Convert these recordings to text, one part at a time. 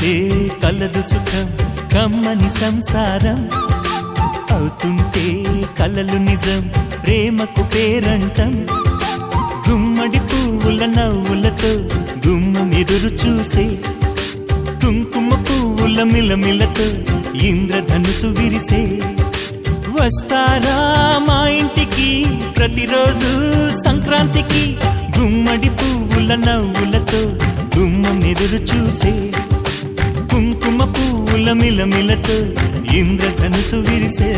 కలిసుంటే కలదు సుఖం కమ్మని సంసారం అవుతుంటే కలలు నిజం ప్రేమకు పేరంటం గుమ్మడి పువ్వుల నవ్వులతో గుమ్మం ఎదురు చూసే కుంకుమ పువ్వుల మిలమిలతో ఇంద్రధనుసు విరిసే వస్తారా మా ఇంటికి ప్రతిరోజు సంక్రాంతికి గుమ్మడి పువ్వుల నవ్వులతో గుమ్మం ఎదురు చూసే కుంకుమ పువ్వుల మిలమిలతో ఇంద్రధనుసు విరిసే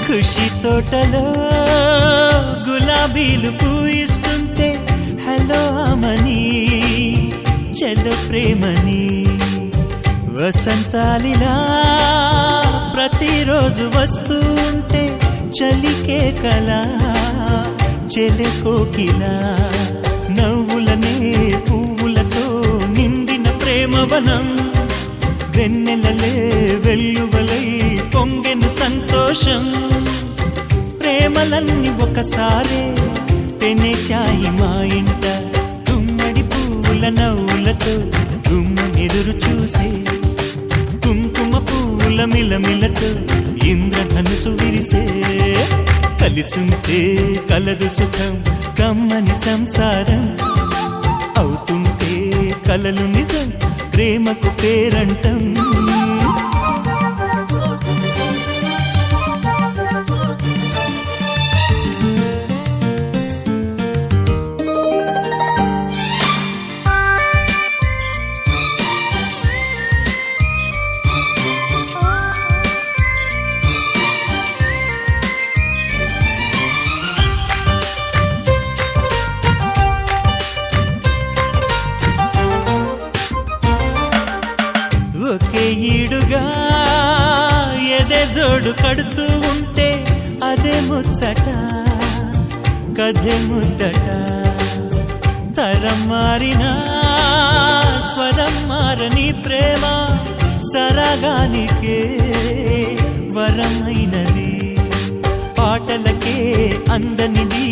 ఖుషి తోటలో గులాబీలు పూయిస్తుంటే హలో అమని చలో ప్రేమని వసంతాలిలా ప్రతిరోజు వస్తూ ఉంటే చలికే కలా చెలె కోకిలా నవ్వులనే పువ్వులతో నిండిన ప్రేమవనం వెన్నెలలే వెల్లువలై పొంగెను సంతోషం ప్రేమలన్నీ ఒకసారే తెనేశాయి మా ఇంట గుమ్మడి పువ్వుల నవ్వులతో గుమ్మం ఎదురు చూసే కుంకుమ పువ్వుల మిలమిలతో ఇంద్రధనుసు విరిసే కలిసుంటే కలదు సుఖం కమ్మని సంసారం అవుతుంటే కలలు నిజం ప్రేమకు పేరంటం ఒకే ఈడుగా ఎదే జోడు కడుతూ ఉంటే అదే ముచ్చట కథే ముద్దట తరం మారినా స్వరం మారని ప్రేమ సరగానికే వరమైనది పాటలకే అందనిది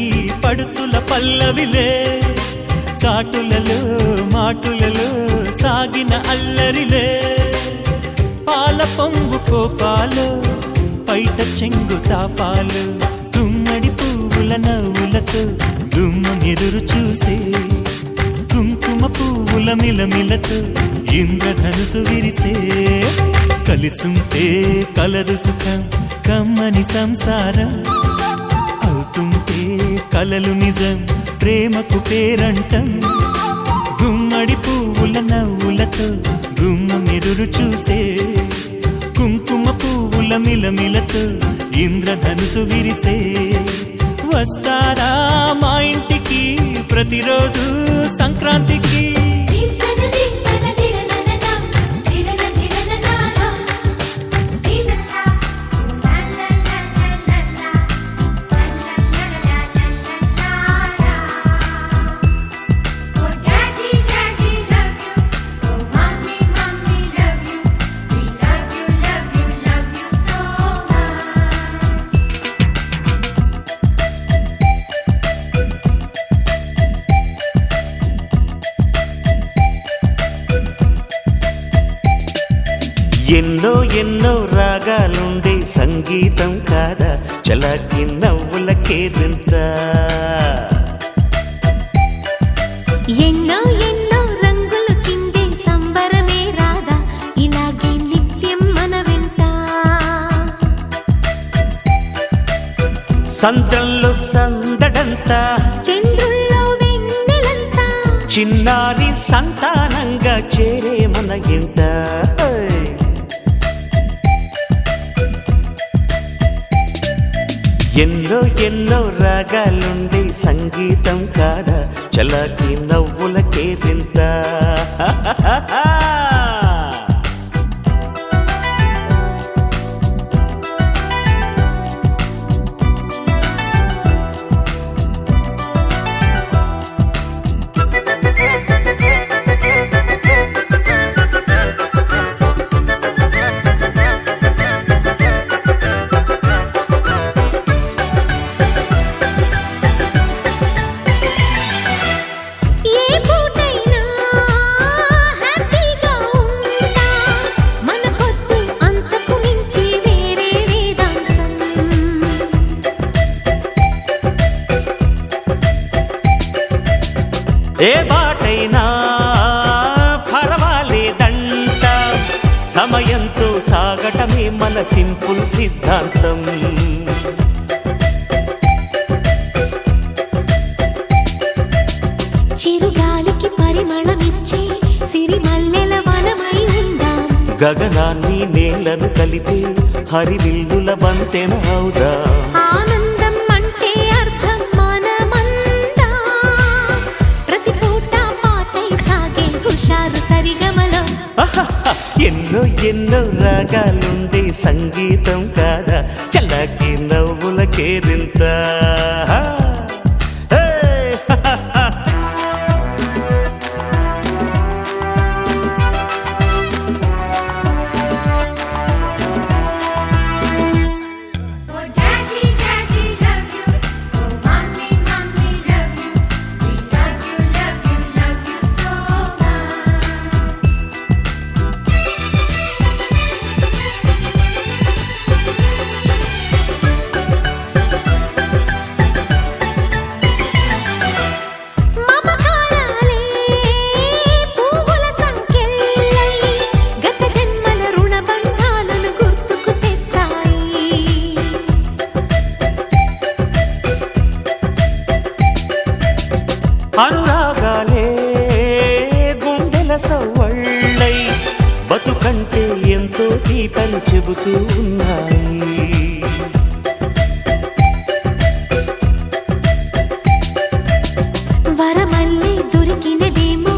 పడుచుల పల్లవిలే చాటులలో మాటులలో సాగిన అల్లరిలే పాల పొంగు కోపాలు పైట చెంగు తాపాలు గుమ్మడి పువ్వుల నవ్వులతో గుమ్మం ఎదురు చూసే కుంకుమ పువ్వుల మిలమిలతో ఇంద్రధనుసు విరిసే కలిసుంటే కలదు సుఖం కమ్మని సంసారం అవుతుంటే కలలు నిజం ప్రేమకు పేరంటం గుమ్మడి పువ్వుల నవ్వులతో గుమ్మం ఎదురు చూసే కుంకుమ పువ్వుల మిలమిలతో ఇంద్రధనుసు విరిసే వస్తారా మా ఇంటికి ప్రతిరోజు సంక్రాంతికి ఎన్నో ఎన్నో రాగాలుండే సంగీతం కాదా చలాకి నవ్వులకేదింత ఎన్నో ఎన్నో రంగులు చిందే సంబరమే రాదా ఇలాగే నిత్యం మన వెంట సంతంలో సందడంతా చంద్రుల్లో వెన్నెలంతా చిన్నారి సంతానంగా చేరే మన ఇంట ఎన్నో ఎన్నో రాగాలుండే సంగీతం కాదా చలాకి నవ్వులకే తింత ఏ పూటైనా హ్యాపీగా ఉంటా మనకొద్దు అంతకు మించి వేరే వేదాంతం ఏ బాటైనా పర్వాలేదంట సమయంతో సాగటమే మన సింపుల్ సిద్ధాంతం చిరుగాలికి పరిమళమిచ్చే సిరిమల్లెల వనమై ఉందాం గగనాన్ని నేలను కలిపి హరివిల్లుల బంతెన అవుదా ఆనందం అంటే అర్థం మనమందా ప్రతి పూట పాటై సాగే హుషారు సరిగమలో ఎన్నో ఎన్నో రాగాలుండే సంగీతం కాదా చల్లకి నవ్వుల Kerintha Oh daddy, daddy love you. Oh mommy, mommy love you. We love you, love you, love you so much. మమకారాలే పువ్వుల సంకెళ్ళై గత జన్మల రుణ బంధాలను గుర్తుకు తెస్తాయి అనురాగాలే గుండెల సవ్వళ్ళై బతుకంటే ఎంతో తీపని చెబుతూ ఉన్నాయి వరమల్లే దొరికినదేమో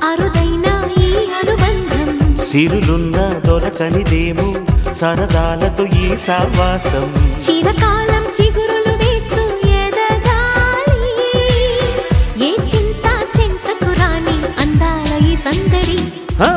అరుదైన ఈ అనుబంధం సిరులున్న దొరకనిదేమో సరదాలతో ఈ సావాసం చిరకాలం చిగురులు వేస్తూ ఎదగాలి ఏ చింత చెంతకు రాని అందాల ఈ సందడి ఆ